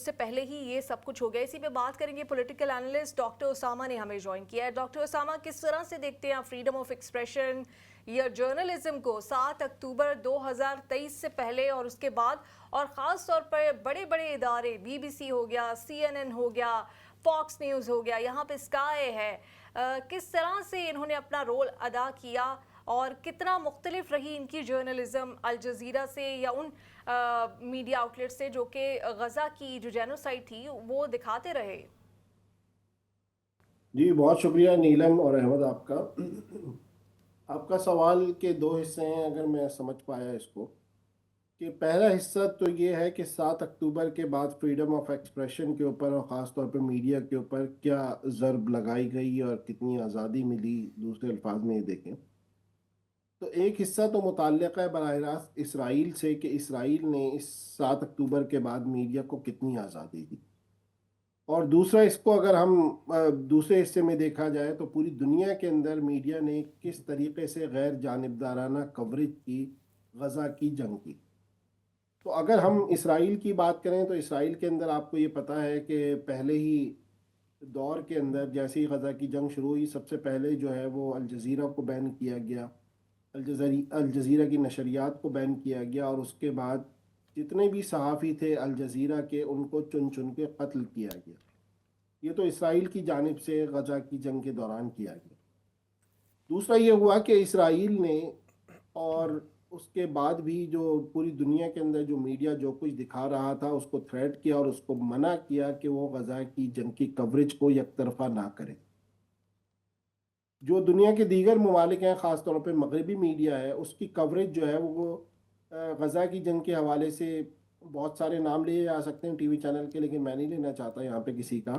سے پہلے ہی یہ سب کچھ ہو گیا. اسی پہ بات کریں گے. پولیٹیکل اینالسٹ ڈاکٹر اسامہ نے ہمیں جوائن کیا ہے. ڈاکٹر اسامہ, کس طرح سے دیکھتے ہیں فریڈم آف ایکسپریشن یا جرنلزم کو 7 اکتوبر 2023 سے پہلے اور اس کے بعد, اور خاص طور پر بڑے بڑے ادارے, بی بی سی ہو گیا, CNN ہو گیا, فاکس نیوز ہو گیا, یہاں پہ اسکائی ہے, کس طرح سے انہوں نے اپنا رول ادا کیا اور کتنا مختلف رہی ان کی جرنلزم الجزیرہ سے یا ان میڈیا آؤٹلیٹ سے جو کہ غزہ کی جو جینوسائیڈ تھی وہ دکھاتے رہے؟ جی بہت شکریہ نیلم اور احمد آپ کا سوال کے دو حصے ہیں اگر میں سمجھ پایا اس کو. کہ پہلا حصہ تو یہ ہے کہ 7 اکتوبر کے بعد فریڈم آف ایکسپریشن کے اوپر اور خاص طور پہ میڈیا کے اوپر کیا ضرب لگائی گئی اور کتنی آزادی ملی. دوسرے الفاظ میں یہ دیکھیں تو ایک حصہ تو متعلق ہے براہ راست اسرائیل سے کہ اسرائیل نے اس 7 اکتوبر کے بعد میڈیا کو کتنی آزادی دی. اور دوسرا اس کو اگر ہم دوسرے حصے میں دیکھا جائے تو پوری دنیا کے اندر میڈیا نے کس طریقے سے غیر جانبدارانہ کوریج کی غزہ کی جنگ کی. تو اگر ہم اسرائیل کی بات کریں تو اسرائیل کے اندر آپ کو یہ پتہ ہے کہ پہلے ہی دور کے اندر جیسے ہی غزہ کی جنگ شروع ہوئی سب سے پہلے جو ہے وہ الجزیرہ کو بین کیا گیا, الجزیرہ کی نشریات کو بین کیا گیا, اور اس کے بعد جتنے بھی صحافی تھے الجزیرہ کے ان کو چن چن کے قتل کیا گیا. یہ تو اسرائیل کی جانب سے غزہ کی جنگ کے دوران کیا گیا. دوسرا یہ ہوا کہ اسرائیل نے اور اس کے بعد بھی جو پوری دنیا کے اندر جو میڈیا جو کچھ دکھا رہا تھا اس کو تھریٹ کیا اور اس کو منع کیا کہ وہ غزہ کی جنگ کی کوریج کو یک طرفہ نہ کرے. جو دنیا کے دیگر ممالک ہیں خاص طور پہ مغربی میڈیا ہے اس کی کوریج جو ہے وہ غزہ کی جنگ کے حوالے سے بہت سارے نام لیے جا سکتے ہیں ٹی وی چینل کے, لیکن میں نہیں لینا چاہتا یہاں پہ کسی کا.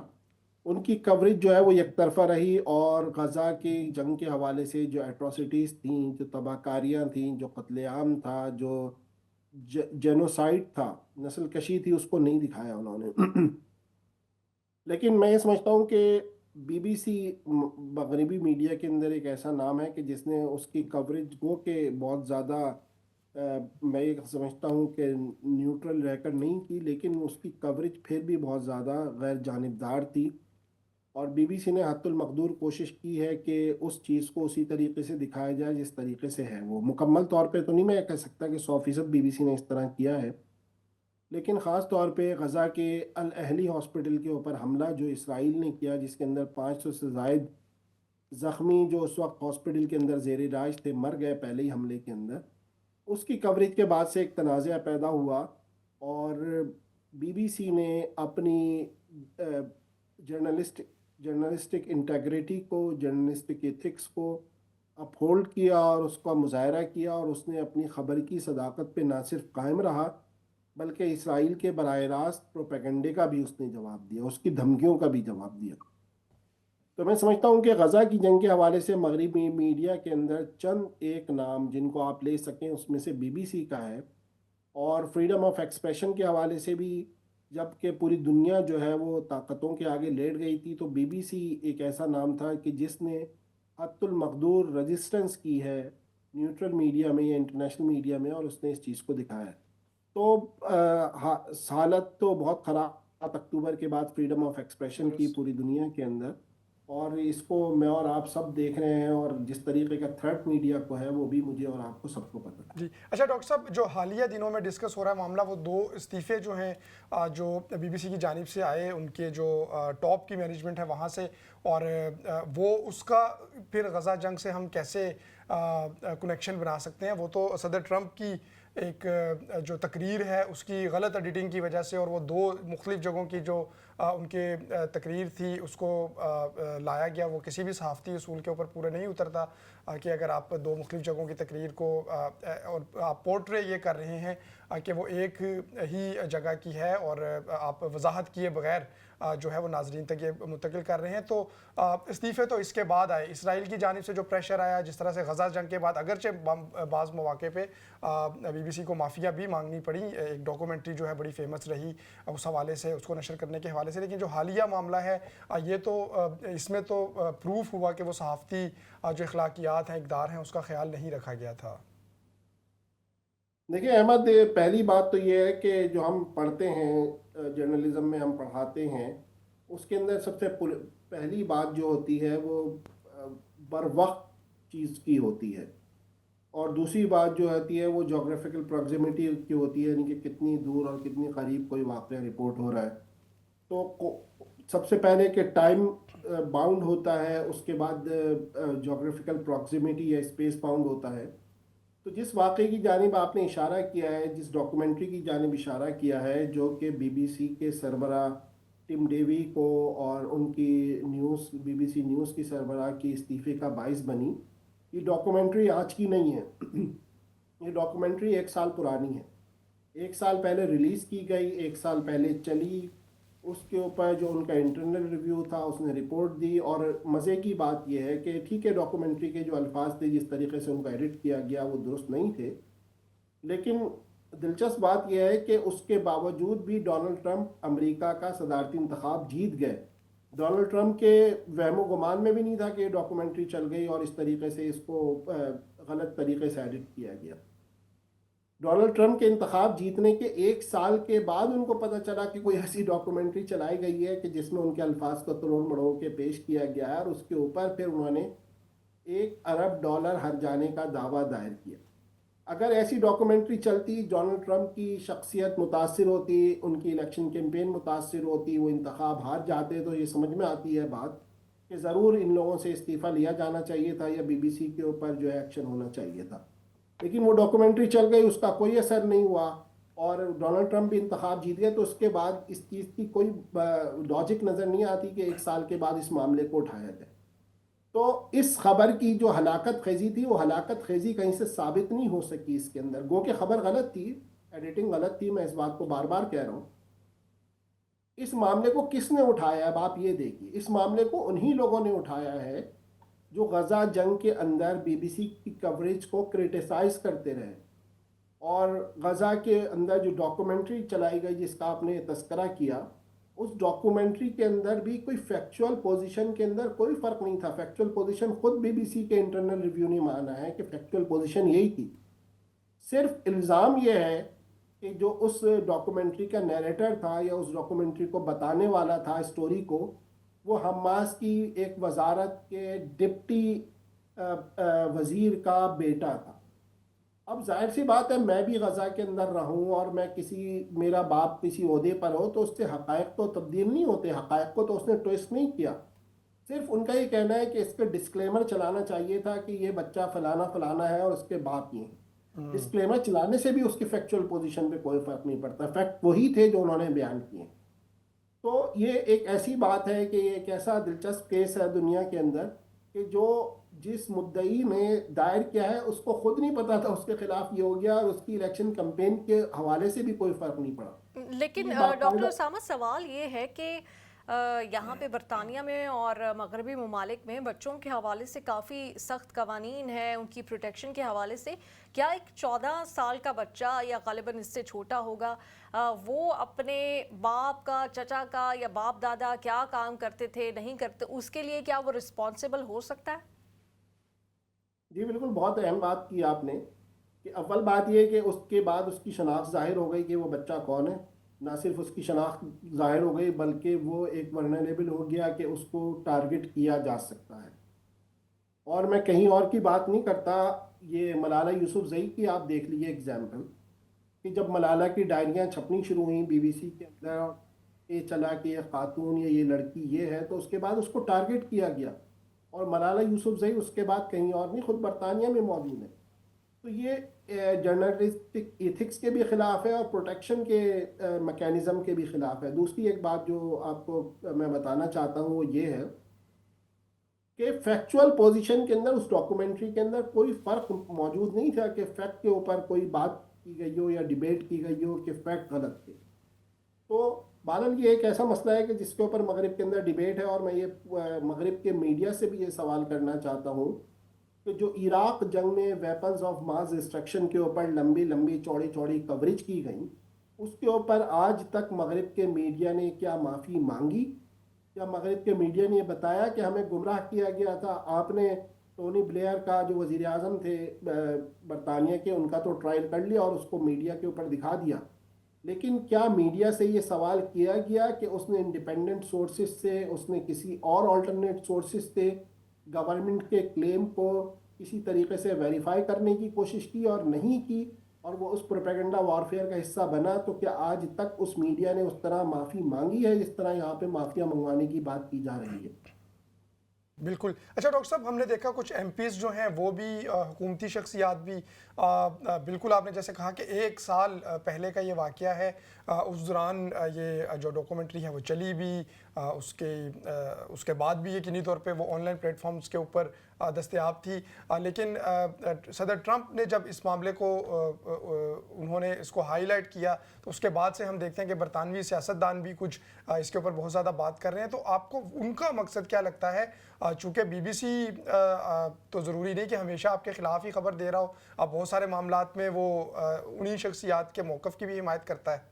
ان کی کوریج جو ہے وہ یک طرفہ رہی اور غزہ کی جنگ کے حوالے سے جو ایٹراسٹیز تھیں, جو تباہ کاریاں تھیں, جو قتل عام تھا, جو جینوسائیڈ تھا, نسل کشی تھی, اس کو نہیں دکھایا انہوں نے. لیکن میں یہ سمجھتا ہوں کہ بی بی سی مغربی میڈیا کے اندر ایک ایسا نام ہے کہ جس نے اس کی کوریج کو کہ بہت زیادہ میں یہ سمجھتا ہوں کہ نیوٹرل رہ کر نہیں کی, لیکن اس کی کوریج پھر بھی بہت زیادہ غیر جانبدار تھی. اور بی بی سی نے حد المقدور کوشش کی ہے کہ اس چیز کو اسی طریقے سے دکھایا جائے جس طریقے سے ہے. وہ مکمل طور پہ تو نہیں میں کہہ سکتا کہ 100% بی بی سی نے اس طرح کیا ہے, لیکن خاص طور پہ غزہ کے الاہلی ہاسپٹل کے اوپر حملہ جو اسرائیل نے کیا جس کے اندر 500 سے زائد زخمی جو اس وقت ہاسپٹل کے اندر زیر علاج تھے مر گئے پہلے ہی حملے کے اندر, اس کی کوریج کے بعد سے ایک تنازع پیدا ہوا اور بی بی سی نے اپنی جرنلسٹک انٹیگریٹی کو, جرنلسٹک ایتھکس کو اپہولڈ کیا اور اس کا مظاہرہ کیا, اور اس نے اپنی خبر کی صداقت پہ نہ صرف قائم رہا بلکہ اسرائیل کے براہ راست پروپیگنڈے کا بھی اس نے جواب دیا, اس کی دھمکیوں کا بھی جواب دیا. تو میں سمجھتا ہوں کہ غزہ کی جنگ کے حوالے سے مغربی میڈیا کے اندر چند ایک نام جن کو آپ لے سکیں اس میں سے بی بی سی کا ہے, اور فریڈم آف ایکسپریشن کے حوالے سے بھی جبکہ پوری دنیا جو ہے وہ طاقتوں کے آگے لیٹ گئی تھی تو بی بی سی ایک ایسا نام تھا کہ جس نے حد المقدور رجسٹنس کی ہے نیوٹرل میڈیا میں یا انٹرنیشنل میڈیا میں, اور اس نے اس چیز کو دکھایا ہے. تو حالت تو بہت خراب 7 اکتوبر کے بعد فریڈم آف ایکسپریشن کی پوری دنیا کے اندر, اور اس کو میں اور آپ سب دیکھ رہے ہیں, اور جس طریقے کا تھریٹ میڈیا کو ہے وہ بھی مجھے اور آپ کو سب کو پتہ ہے. جی اچھا ڈاکٹر صاحب, جو حالیہ دنوں میں ڈسکس ہو رہا ہے معاملہ وہ 2 استعفے جو ہیں جو بی بی سی کی جانب سے آئے ان کے جو ٹاپ کی مینجمنٹ ہے وہاں سے, اور وہ اس کا پھر غزہ جنگ سے ہم کیسے کنیکشن بنا سکتے ہیں. وہ تو صدر ٹرمپ کی ایک جو تقریر ہے اس کی غلط ایڈیٹنگ کی وجہ سے, اور وہ 2 مختلف جگہوں کی جو ان کے تقریر تھی اس کو لایا گیا. وہ کسی بھی صحافتی اصول کے اوپر پورا نہیں اترتا کہ اگر آپ 2 مختلف جگہوں کی تقریر کو اور آپ پورٹرے یہ کر رہے ہیں کہ وہ ایک ہی جگہ کی ہے اور آپ وضاحت کیے بغیر جو ہے وہ ناظرین تک یہ منتقل کر رہے ہیں. تو استعفے تو اس کے بعد آئے, اسرائیل کی جانب سے جو پریشر آیا جس طرح سے غزہ جنگ کے بعد اگرچہ بعض مواقع پہ بی بی سی کو معافیا بھی مانگنی پڑی, ایک ڈاکومنٹری جو ہے بڑی فیمس رہی اس حوالے سے, اس کو نشر کرنے کے حوالے سے, لیکن جو حالیہ معاملہ ہے یہ تو اس میں تو پروف ہوا کہ وہ صحافتی جو اخلاقیات ہیں اقدار ہیں اس کا خیال نہیں رکھا گیا تھا. देखिए अहमद, पहली बात तो ये है कि जो हम पढ़ते हैं जर्नलिज्म में हम पढ़ाते हैं, उसके अंदर पहली बात जो होती है वो बर वक्त चीज़ की होती है। और दूसरी बात जो होती है वो जोग्राफिकल प्रॉक्सिमिटी की होती है, यानी कि कितनी दूर और कितनी करीब कोई वाक़या रिपोर्ट हो रहा है। तो सबसे पहले कि टाइम बाउंड होता है, उसके बाद जोग्राफिकल प्रॉक्सिमिटी या स्पेस बाउंड होता है। तो जिस वाक़े की जानिब आपने इशारा किया है, जिस डॉक्यूमेंट्री की जानिब इशारा किया है, जो कि बीबीसी के सरबरा टिम डेवी को और उनकी बीबीसी न्यूज़ की सरबरा की इस्तीफ़े का बाइस बनी, ये डॉक्यूमेंट्री आज की नहीं है। ये डॉक्यूमेंट्री 1 साल पुरानी है। 1 साल पहले रिलीज़ की गई, 1 साल पहले चली। उसके ऊपर जो उनका इंटरनल रिव्यू था उसने रिपोर्ट दी। और मज़े की बात यह है कि ठीक है, डॉक्यूमेंट्री के जो अल्फाज थे, जिस तरीके से उनका एडिट किया गया, वो दुरुस्त नहीं थे, लेकिन दिलचस्प बात यह है कि उसके बावजूद भी डोनाल्ड ट्रंप अमेरिका का सदारती इंतखाब जीत गए। डोनाल्ड ट्रंप के वहमो गुमान में भी नहीं था कि ये डॉक्यूमेंट्री चल गई और इस तरीके से इसको गलत तरीके से एडिट किया गया। डोनाल्ड ट्रंप के इंतखाब जीतने के 1 साल के बाद उनको पता चला कि कोई ऐसी डॉक्यूमेंट्री चलाई गई है कि जिसमें उनके अल्फाज को तोड़ मड़ोड़ के पेश किया गया है, और उसके ऊपर फिर उन्होंने $1 अरब हर जाने का दावा दायर किया। अगर ऐसी डॉक्यूमेंट्री चलती, डोनाल्ड ट्रंप की शख्सियत मुतासिर होती, उनकी इलेक्शन कैंपेन मुतासिर होती, वो इंतखाब हार जाते, तो ये समझ में आती है बात कि ज़रूर इन लोगों से इस्तीफ़ा लिया जाना चाहिए था या बीबीसी के ऊपर जो है एक्शन होना चाहिए था। लेकिन वो डॉक्यूमेंट्री चल गई, उसका कोई असर नहीं हुआ और डोनाल्ड ट्रंप भी इंतखाब जीत गए। तो उसके बाद इस चीज़ की कोई लॉजिक नज़र नहीं आती कि 1 साल के बाद इस मामले को उठाया जाए। तो इस खबर की जो हलाकत खेजी थी, वो हलाकत खेजी कहीं से साबित नहीं हो सकी इसके अंदर। गो कि खबर गलत थी, एडिटिंग गलत थी, मैं इस बात को बार बार कह रहा हूँ। इस मामले को किसने उठाया? अब आप ये देखिए, इस मामले को उन्हीं लोगों ने उठाया है जो गजा जंग के अंदर बीबीसी की कवरेज को क्रिटिसाइज करते रहे। और गजा के अंदर जो डॉक्यूमेंट्री चलाई गई जिसका आपने तस्करा किया, उस डॉक्यूमेंट्री के अंदर भी कोई फैक्चुअल पोजीशन के अंदर कोई फ़र्क नहीं था। फैक्चुअल पोजीशन खुद बीबीसी के इंटरनल रिव्यू ने माना है कि फैक्चुअल पोजीशन यही थी। सिर्फ इल्ज़ाम यह है कि जो उस डॉक्यूमेंट्री का नैरेटर था या उस डॉक्यूमेंट्री को बताने वाला था स्टोरी को, वो हमास की एक वजारत के डिप्टी वज़ीर का बेटा था। अब जाहिर सी बात है, मैं भी गज़ा के अंदर रहूं और मैं मेरा बाप किसी ओहदे पर हो तो उससे हक़ाइक़ तो तब्दील नहीं होते। हक़ाइक़ को तो उसने ट्विस्ट नहीं किया। सिर्फ उनका ये कहना है कि इसके डिस्क्लेमर चलाना चाहिए था कि ये बच्चा फलाना फलाना है और उसके बाप ये हैं। डिस्क्लेमर चलाने से भी उसकी फैक्चुअल पोजीशन पे कोई फ़र्क नहीं पड़ता। फैक्ट वही थे जो उन्होंने बयान किए। तो ये एक ऐसी बात है कि ये एक ऐसा दिलचस्प केस है दुनिया के अंदर कि जिस मुद्दई ने दायर किया है उसको खुद नहीं पता था उसके खिलाफ ये हो गया, और उसकी इलेक्शन कैंपेन के हवाले से भी कोई फ़र्क नहीं पड़ा। लेकिन ये डॉक्टर बाकायदा उसामा, सवाल ये है कि यहाँ पे बरतानिया में और मगरबी ममालिक में बच्चों के हवाले से काफ़ी सख्त कवानीन है उनकी प्रोटेक्शन के हवाले से। क्या एक 14 साल का बच्चा या ग़ालिबन इससे छोटा होगा, वो अपने बाप का, चचा का या बाप दादा क्या काम करते थे, नहीं करते, उसके लिए क्या वो रिस्पॉन्सिबल हो सकता है? जी बिल्कुल, बहुत अहम बात की आपने कि अव्वल बात यह कि उसके बाद उसकी शनाख्त ज़ाहिर हो गई कि वो बच्चा कौन है। ना सिर्फ उसकी शनाख्त ज़ाहिर हो गई बल्कि वो एक वर्नरेबल हो गया कि उसको टारगेट किया जा सकता है। और मैं कहीं और की बात नहीं करता, ये मलाला यूसुफजई की आप देख लीजिए एग्जाम्पल, कि जब मलाला की डायरियाँ छपनी शुरू हुई बीबीसी के अंदर, ये चला कि ये खातून या ये लड़की ये है, तो उसके बाद उसको टारगेट किया गया। और मलाला यूसुफजई उसके बाद कहीं और नहीं, खुद बरतानिया में मौजूद है। तो ये जर्नलिस्टिक एथिक्स के भी ख़िलाफ़ है और प्रोटेक्शन के मैकेनिज़्म के भी ख़िलाफ़ है। दूसरी एक बात जो आपको मैं बताना चाहता हूँ वो ये है कि फैक्चुअल पोजीशन के अंदर उस डॉक्यूमेंट्री के अंदर कोई फ़र्क मौजूद नहीं था कि फ़ैक्ट के ऊपर कोई बात की गई हो या डिबेट की गई हो कि फ़ैक्ट गलत थे। तो बालन ये एक ऐसा मसला है कि जिसके ऊपर मगरिब के अंदर डिबेट है, और मैं ये मगरिब के मीडिया से भी ये सवाल करना चाहता हूँ कि जो इराक़ जंग में वेपन्स ऑफ मास डिस्ट्रक्शन के ऊपर लंबी लंबी चौड़ी चौड़ी कवरेज की गई, उसके ऊपर आज तक मगरिब के मीडिया ने क्या माफ़ी मांगी? क्या मगरिब के मीडिया ने बताया कि हमें गुमराह किया गया था? आपने टोनी ब्लेयर का जो वज़ीर आज़म थे बरतानिया के, उनका तो ट्रायल कर लिया और उसको मीडिया के ऊपर दिखा दिया, लेकिन क्या मीडिया से ये सवाल किया गया कि उसने इंडिपेंडेंट सोर्सेज से, उसने किसी और अल्टरनेट सोर्सेज से गवर्नमेंट के क्लेम को किसी तरीके से वेरीफाई करने की कोशिश की और नहीं की, और वो उस प्रोपेगेंडा वॉरफेयर का हिस्सा बना? तो क्या आज तक उस मीडिया ने उस तरह माफ़ी मांगी है जिस तरह यहाँ पे माफिया मंगवाने की बात की जा रही है? बिल्कुल। अच्छा डॉक्टर साहब, हमने देखा कुछ एमपीज़ जो हैं वो भी हुकूमती शख्सियात भी बिल्कुल आपने जैसे कहा कि 1 साल पहले का ये वाक़या है, उस दौरान ये जो डॉक्यूमेंट्री है वो चली भी, उसके बाद भी यकीनी तौर पे वो ऑनलाइन प्लेटफॉर्म्स के ऊपर दस्तयाब थी, लेकिन सदर ट्रंप ने जब इस मामले को उन्होंने इसको हाईलाइट किया तो उसके बाद से हम देखते हैं कि बरतानवी सियासतदान भी कुछ इसके ऊपर बहुत ज़्यादा बात कर रहे हैं। तो आपको उनका मकसद क्या लगता है? चूँकि बीबीसी तो ज़रूरी नहीं कि हमेशा आपके ख़िलाफ़ ही खबर दे रहा हो, अब बहुत सारे मामलात में वो उन्हीं शख्सियात के मौक़िफ़ की भी हिमायत करता है।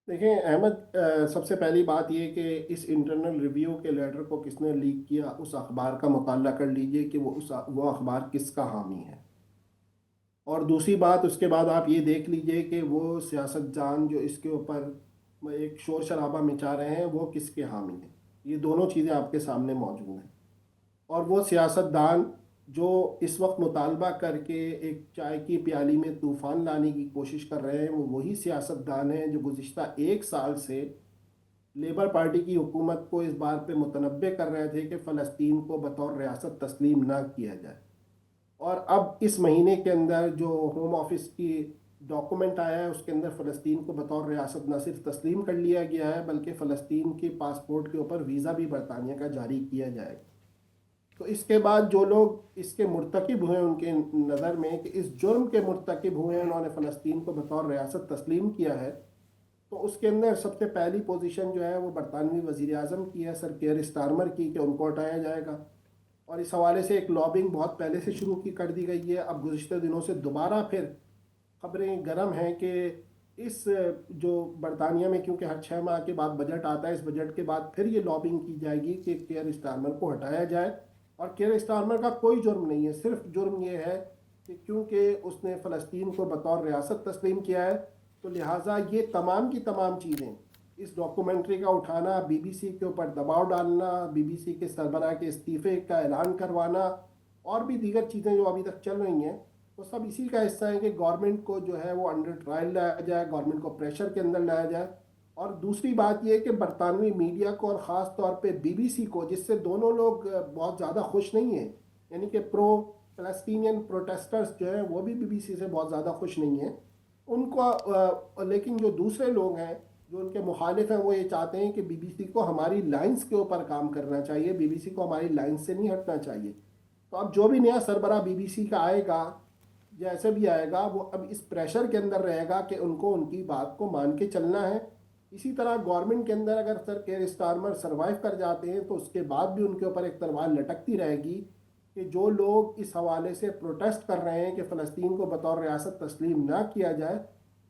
देखिए अहमद, सबसे पहली बात ये कि इस इंटरनल रिव्यू के लेटर को किसने लीक किया, उस अखबार का मुताला कर लीजिए कि वो अखबार किसका हामी है। और दूसरी बात, उसके बाद आप ये देख लीजिए कि वो सियासतदान जो इसके ऊपर एक शोर शराबा मचा रहे हैं वो किसके हामी हैं। ये दोनों चीज़ें आपके सामने मौजूद हैं। और वो सियासतदान जो इस वक्त मुतालबा करके एक चाय की प्याली में तूफ़ान लाने की कोशिश कर रहे हैं, वो वही सियासतदान हैं जो गुज़िश्ता 1 साल से लेबर पार्टी की हुकूमत को इस बात पे मुतनब्बे कर रहे थे कि फ़लस्तीन को बतौर रियासत तस्लीम ना किया जाए। और अब इस महीने के अंदर जो होम ऑफिस की डॉक्यूमेंट आया है उसके अंदर फ़लस्तीन को बतौर रियासत न सिर्फ तस्लीम कर लिया गया है बल्कि फ़लस्तीन के पासपोर्ट के ऊपर वीज़ा भी बरतानिया का जारी किया जाएगा। तो इसके बाद जो लोग इसके मुर्तकिब हुए, उनके नज़र में कि इस जुर्म के मुर्तकिब हुए, उन्होंने फ़लस्तीन को बतौर रियासत तस्लीम किया है, तो उसके अंदर सबसे पहली पोजीशन जो है वो बरतानवी वज़ीर आज़म की है, सर केयर स्टारमर की, कि उनको हटाया जाएगा। और इस हवाले से एक लॉबिंग बहुत पहले से शुरू की कर दी गई है। अब गुज़िश्ता दिनों से दोबारा फिर खबरें गर्म हैं कि इस जो बरतानिया में, क्योंकि हर 6 माह के बाद बजट आता है, इस बजट के बाद फिर ये लॉबिंग की जाएगी कि केयर स्टारमर को हटाया जाए। और केयर स्टारमर का कोई जुर्म नहीं है, सिर्फ जुर्म ये है कि क्योंकि उसने फ़लस्तीन को बतौर रियासत तस्लीम किया है, तो लिहाजा ये तमाम की तमाम चीज़ें, इस डॉक्यूमेंट्री का उठाना, बीबीसी के ऊपर दबाव डालना, बीबीसी के सरबराह के इस्तीफ़े का ऐलान करवाना और भी दीगर चीज़ें जो अभी तक चल रही हैं, वो सब इसी का हिस्सा है कि गवर्नमेंट को जो है वो अंडर ट्रायल लाया जाए, गवर्नमेंट को प्रेशर के अंदर लाया जाए। और दूसरी बात यह कि बरतानवी मीडिया को और ख़ास तौर पे बीबीसी को, जिससे दोनों लोग बहुत ज़्यादा खुश नहीं हैं, यानी कि प्रो फ़लस्तीनियन प्रोटेस्टर्स जो हैं वो भी बीबीसी से बहुत ज़्यादा खुश नहीं हैं उनको, लेकिन जो दूसरे लोग हैं जो उनके मुखालिफ हैं वो ये चाहते हैं कि बीबीसी को हमारी लाइंस के ऊपर काम करना चाहिए, बीबीसी को हमारी लाइंस से नहीं हटना चाहिए। तो अब जो भी नया सरबरा बीबीसी का आएगा, जैसे भी आएगा, वो अब इस प्रेशर के अंदर रहेगा कि उनको उनकी बात को मान के चलना है। इसी तरह गवर्नमेंट के अंदर अगर सर केयर स्टारमर सर्वाइव कर जाते हैं तो उसके बाद भी उनके ऊपर एक तलवार लटकती रहेगी कि जो लोग इस हवाले से प्रोटेस्ट कर रहे हैं कि फ़लस्तीन को बतौर रियासत तस्लीम ना किया जाए,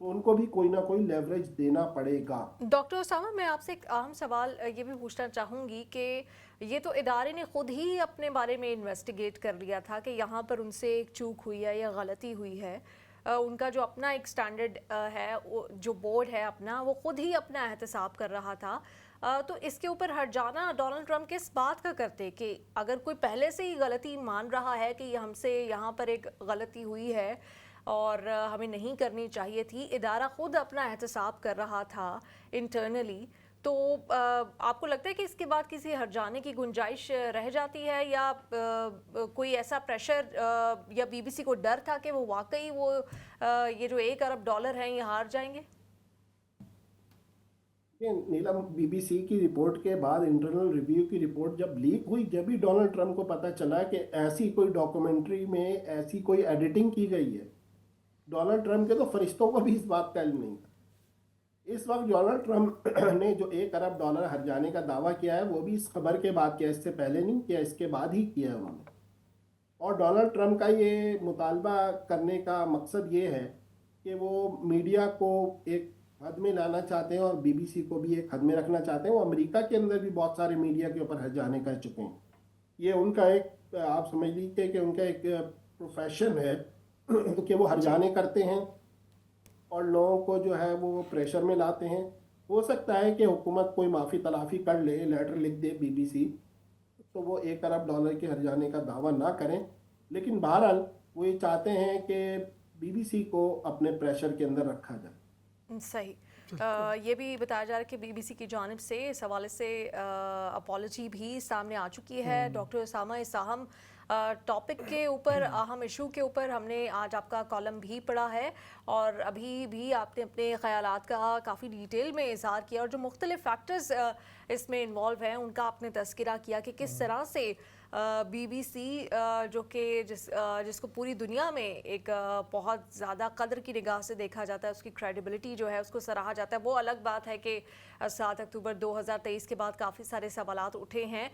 तो उनको भी कोई ना कोई लेवरेज देना पड़ेगा। डॉक्टर उसामा, मैं आपसे एक अहम सवाल ये भी पूछना चाहूँगी कि ये तो इदारे ने ख़ुद ही अपने बारे में इन्वेस्टिगेट कर लिया था कि यहाँ पर उनसे एक चूक हुई है या गलती हुई है। उनका जो अपना एक स्टैंडर्ड है, जो बोर्ड है अपना, वो ख़ुद ही अपना एहतसाब कर रहा था। तो इसके ऊपर हट जाना डोनाल्ड ट्रंप किस बात का करते कि अगर कोई पहले से ही गलती मान रहा है कि हमसे यहाँ पर एक गलती हुई है और हमें नहीं करनी चाहिए थी, इदारा ख़ुद अपना एहतसाब कर रहा था इंटरनली, तो आपको लगता है कि इसके बाद किसी हट जाने की गुंजाइश रह जाती है या कोई ऐसा प्रेशर या बीबीसी को डर था कि वो वाकई वो ये जो $1 अरब हैं ये हार जाएंगे? नीलम, बीबीसी की रिपोर्ट के बाद इंटरनल रिव्यू की रिपोर्ट जब लीक हुई, जब भी डोनाल्ड ट्रंप को पता चला कि ऐसी कोई डॉक्यूमेंट्री में ऐसी कोई एडिटिंग की गई है, डोनाल्ड ट्रंप के तो फरिश्तों को भी इस बात का इल्म नहीं था। इस वक्त डोनाल्ड ट्रंप ने जो $1 अरब हट जाने का दावा किया है वो भी इस खबर के बाद किया, इससे पहले नहीं किया, इसके बाद ही किया है उन्होंने। और डोनाल्ड ट्रंप का ये मुतालबा करने का मकसद ये है कि वो मीडिया को एक हद में लाना चाहते हैं और बीबीसी को भी एक हद में रखना चाहते हैं। वो अमेरिका के अंदर भी बहुत सारे मीडिया के ऊपर हट जाने कर चुके हैं। ये उनका एक आप समझ लीजिए कि उनका एक प्रोफेशन है कि वो हरजाने करते हैं और लोगों को जो है वो प्रेशर में लाते हैं। हो सकता है कि हुकूमत कोई माफ़ी तलाफ़ी कर ले, लेटर लिख दे बीबीसी, तो वो $1 अरब के हर्जाने का दावा ना करें, लेकिन बहरहाल वो ये चाहते हैं कि बीबीसी को अपने प्रेशर के अंदर रखा जाए। सही। ये भी बताया जा रहा है कि बीबीसी की जानिब से इस हवाले से अपॉलॉजी भी सामने आ चुकी है। डॉक्टर उसामा, इस अहम टॉपिक के ऊपर, अहम इशू के ऊपर हमने आज आपका कॉलम भी पढ़ा है और अभी भी आपने अपने ख़यालात का काफ़ी डिटेल में इज़हार किया और जो मुख्तलिफ फैक्टर्स इसमें इन्वॉल्व हैं उनका आपने तज़किरा किया कि किस तरह से बीबीसी जो कि जिसको पूरी दुनिया में एक बहुत ज़्यादा कदर की निगाह से देखा जाता है, उसकी क्रेडिबिलिटी जो है उसको सराहा जाता है। वो अलग बात है कि 7 अक्टूबर 2023 के बाद काफ़ी सारे सवालात उठे हैं,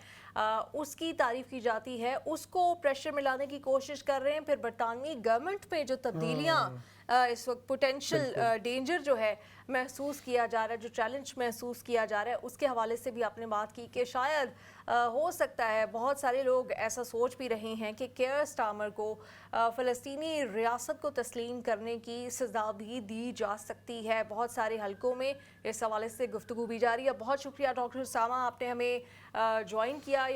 उसकी तारीफ़ की जाती है, उसको प्रेशर में लाने की कोशिश कर रहे हैं। फिर बरतानवी गवर्नमेंट में जो तब्दीलियाँ इस वक्त पोटेंशियल डेंजर जो है महसूस किया जा रहा है, जो चैलेंज महसूस किया जा रहा है, उसके हवाले से भी आपने बात की कि शायद हो सकता है बहुत सारे लोग ऐसा सोच भी रहे हैं कि केयर स्टार्मर को फ़लस्तीनी रियासत को तस्लीम करने की सज़ा भी दी जा सकती है। बहुत सारे हलकों में इस हवाले से गुफ्तगू भी जारी है। बहुत शुक्रिया डॉक्टर उसामा, आपने हमें ज्वाइन किया।